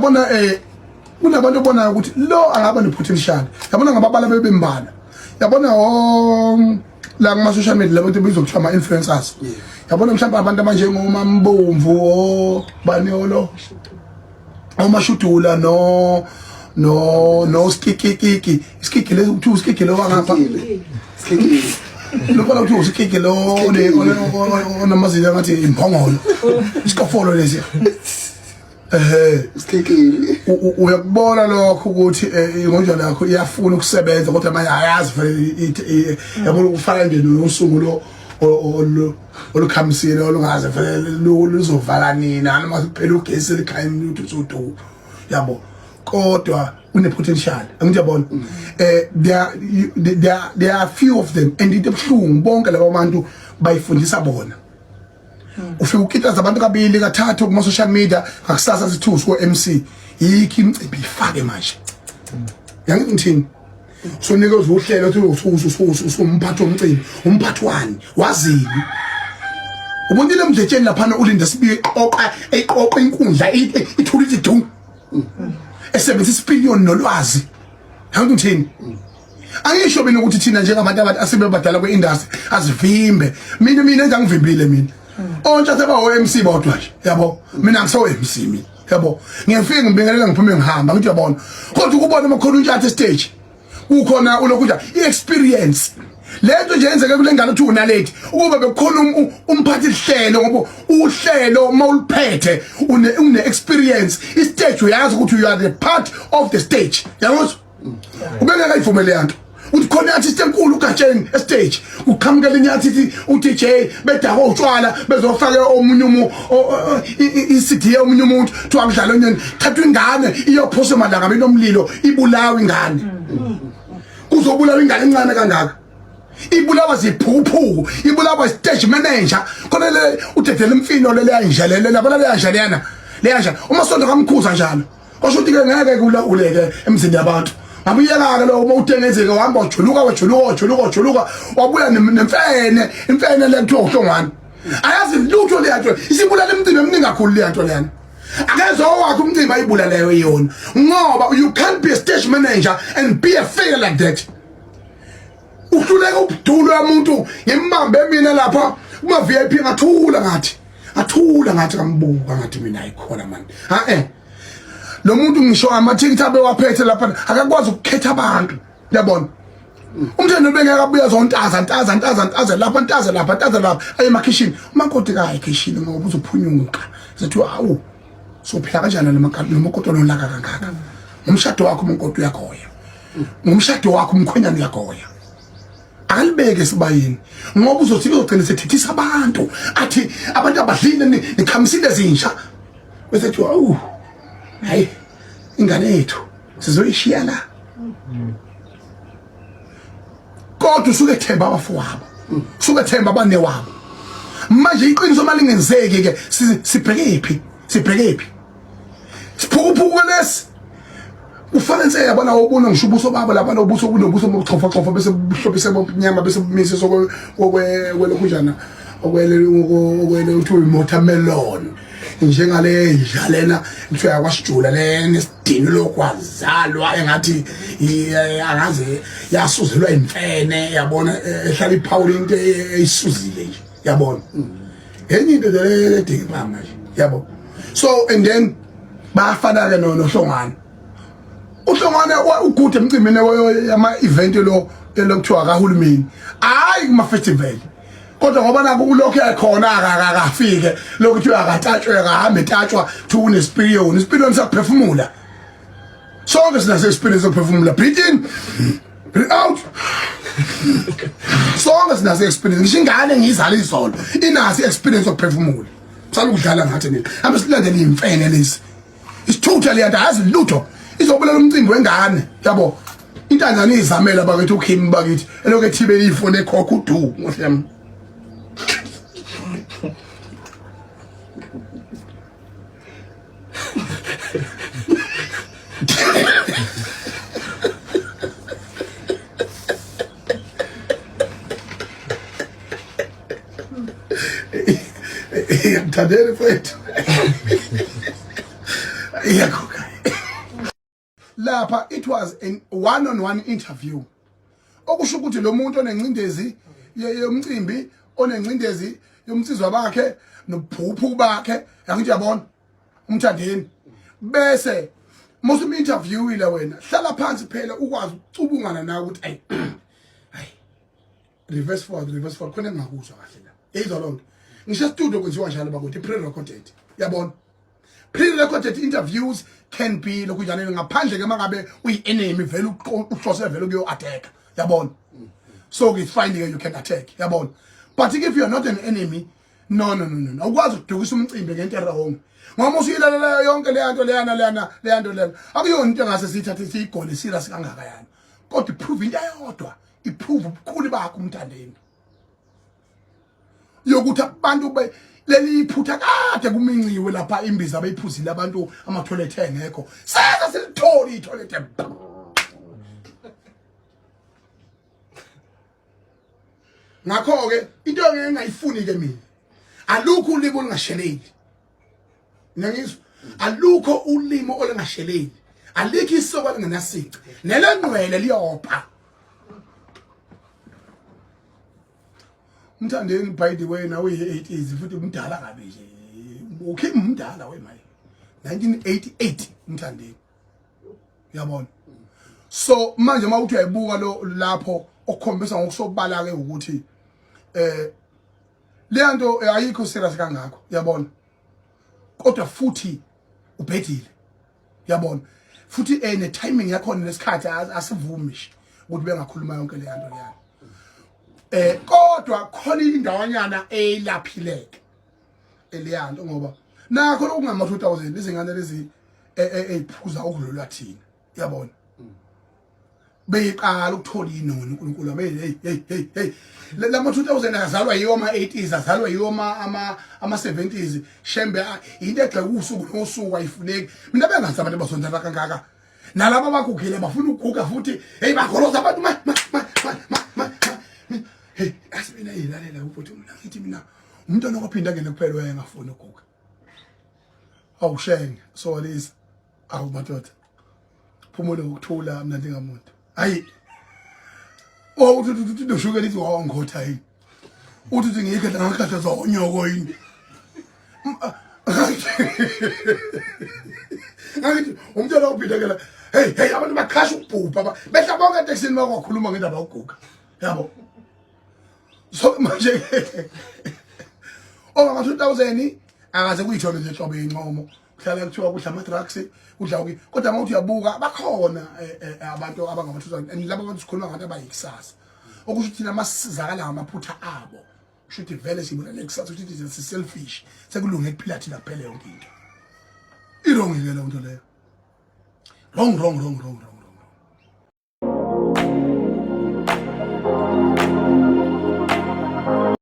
yabona kunabantu obonayo ukuthi lo angaba nepotential yabona ngababala bebembala yabona la kuma social media labantu bezokuthiwa ama influencers yabona mhlawumbe abantu manje ngomambomvu baniolo omashudula no skiki lezo kuthi uskiki lo wangapha skiki lokho kuthi uskiki lo onamazinga ngathi imphongolo isikofolo lezi skiki uyakubona lokho ukuthi ingonjwana yakho iyafuna ukusebenza kodwa manje ayazi vele yabona ukufaka nje nosungulo olukhamisile olungaze vele luzovala nina noma kuphela ugesi likhaya ukuthi uzodu yabo kodwa une potential angiyabona there are few of them and itebhlungu bonke labo bantu bayifundisa bona ufika ukitaza abantu kabili kathathu kuma social media ngakusasa sithusi ko MC yikho imicimbi ifake manje yangithi ngithini so nikezwe uhlelo uthi usumphathi womcimbi umphathi wani wazini ubondile mdletsheni lapha ulinda sibiye eqoqa inkundla ithulile du esebenzisa isipiliyoni nolwazi yangithi ngithini angisho bena ukuthi thina njengabantu asebebadala kweindustry azivimbe mina enza ngivimbile mina ontsha seba o-MC bodwa nje yabo mina ngiso-MC mina yabo ngiyafika ngibingelela ngiphume ngihamba ngithi yabona kodwa ukubona amakhona untshatha stage kukhona ulokudla i-experience lento nje yenzeke kule ngane uthi unalate ukuba bekukhona umphathi ihlelo ngoba uhlelo mawuliphethe une experience istage uyazi ukuthi you are the part of the stage yabo ubengeka ivumele yanto uthi khona artist enkulu ugatsheni stage uqhamukela inyathi uDJ bedako utshwala bezofaka omunye iCD omunye umuntu thiwa kudlala onyeni thatha ingane iyophosa emalanga benomlilo ibulawa ingane kuzobulawa ingane encane kangaka ibulawa ziphuphu ibulawa stage manager khona le udedele imfino le yanjalele labona le yanjalena le yanja umasondo kamkhuza njalo osho ukuthi ke ngeke uleke emzini yabantu abuyela lo uma utengezeke uhamba ujuluka wabuya nemfene le kuthiwa uhlongwane ayazi lutho leyanto isibulala imicimbi eminingi kakhulu leyanto lena akezo wakho umcimbi ayibulaleyo iyona ngoba you can't be a stage manager and be a figure like that uhluleka ubudulo yamuntu ngembambe mina lapha kuma VIP ngathula ngathi kambuka ngathi mina ayikhona man lo muntu ngisho amathikithi abe waphethe lapha akakwazi ukukhetha abantu yabona umthendo bengeka buya zontaza lapha ayemakhishini umakoti ka ekhishini ngoba uzophunyuka sethi awu sophila kanjani nomakoti onolaka kangaka umshado wakho umakoti uyagoya umshado wakho umkhwenyana uyagoya akalibeke sibayini ngoba uzothi uzogcina sethithisa abantu athi abantu abadlile nikhamisile ezinsha bese thi awu hayi ingane yethu sizoyishiya la kodwa usuke ethemba abafowabo usuke ethemba abane wabo manje iqiniso malingenzeki ke sibheke iphi siphukuphuku lesi kufanele yabona ubona ngisho ubuso babo lapha ubuso kunobuso bokuchofa bese buhlobise bomnyama bese bumise sokwelokujana okwele uthi watermelon njengale idlalena kuthiwa kwasijula le nesidini lokwazalwa engathi angaze yasuzelwa imfene yabona ehlala iphawula into eyisuzile nje yabona enye into le dinga manje yabo so and then bafana ke nohlongana uhlongane ugude emcimbini yama event lo lokuthiwa kahulumeni hayi kuma festival kodwa ngoba naku kulokho ekhona akafike lokuthi akatatshwe akahambe etatshwa thuna isipiliyoni sakuphefumula sonke sinaso isipiliyoni sakuphefumula breathe in breathe out sonke sinaso experience ngisho ingane ngizala izolo inaso experience sokuphefumula sala ukudlala ngathi nini hambe silandele imfene lezi isithutha le yazi lutho izobulela umcimbi wengane yabo intanzana izamela bakithi uKim bakithi elokuthi ibe ifone ekhokha udu ngohlemi ngiyamthandela mfethu iyakho lapha it was a one-on-one interview okusho ukuthi lo muntu onencindezi yomcimbi onencindezi yomsizwa bakhe nophuphu bakhe yakithi yabona umthandeni bese musum interview ile wena hlala phansi phela ukwazi ucubungana nawe ukuthi ay reverse forward khona ngakuzwa kahle la yizwa lonto ngisho studio kwenziwa njalo bakuthi pre-recorded yabona pre-recorded interviews can be lokujana ngaphandle ke mangabe uyi-enemy vele uhlose vele kuyo attack yabona so it's fine you can attack yabona but if you are not an enemy no ukwazi ukudukisa umcimbi ngento errong ngoba usuyilalela yonke le nto leyana akuyonto engase sithathe sigole serious kangaka yana kodwa iprove into eyodwa iprove ubukhulu bakho umthandeni yokuthi abantu leli iphutha kade kuminciwe lapha imbiza abayiphuzile abantu ama toilet engekho sasa silitholi itoilet ngakho ke into engingayifuni ke mina alukho ulimo olungasheleli ngiyizwa alukho ulimo olungasheleli alikho isoko lingenasici nelengcwele liyopha umthandeni by the way nawe yi-80s futhi umdala kabi nje ukhe umdala wemaye 1988 umthandeni uyabona so manje mawuthi uyayibuka lo lapho okukhombisa ngokusobala ke ukuthi le nto ayikho serious kangakho uyabona kodwa futhi ubhedile uyabona futhi ne timing yakho nesikhathi asivumishi ukuthi bengakhuluma yonke le nto leyana kodwa khona indawanyana elaphileke eliyanto ngoba nakho okungama 2000 izingane lezi eyiphuza okudlulwa thina uyabona beyiqala ukuthola inoni uNkulunkulu hey lama 2000 azalwa yiwo ama 80s azalwa yiwo ama 70s shembe into egxe usuku nosuku ayifuneki mina bengazi abantu basondela kangaka nalabo bakugile bafuna ukuguga futhi hey bakholoza abantu hey asibina yilalela ukuthi mina ngithi mina umuntu onokuphinda ngene kuphela wayengafuni ukuguga awushenge so lisa awumadoda phumulo ukuthula mina ndingamuntu hayi uthi ndoshuke lithi wawangotha yini uthi ngiyeke ngakhatha zonyoko yini ngathi umuntu ophinda hey abantu bakhasha ukubhubha behla bonke eTexini bakwakhuluma ngendaba yokuguga yabo so manje oma 2000 akaze kuyithole nje hlobo yencomo kuhlala kuthiwa kudla ama drugs kudla uki kodwa mawuthi uyabuka bakhona abantu abangama 2000 and labo bantu sikhuluma ngabantu abayikusasa okusho ukuthi namasizakala ngamaphutha abo ushuthi vele sibona lekusasa ukuthi it's selfish sekulunge kuphila thina kuphela yonke into irong ngeke le nto leyo wrong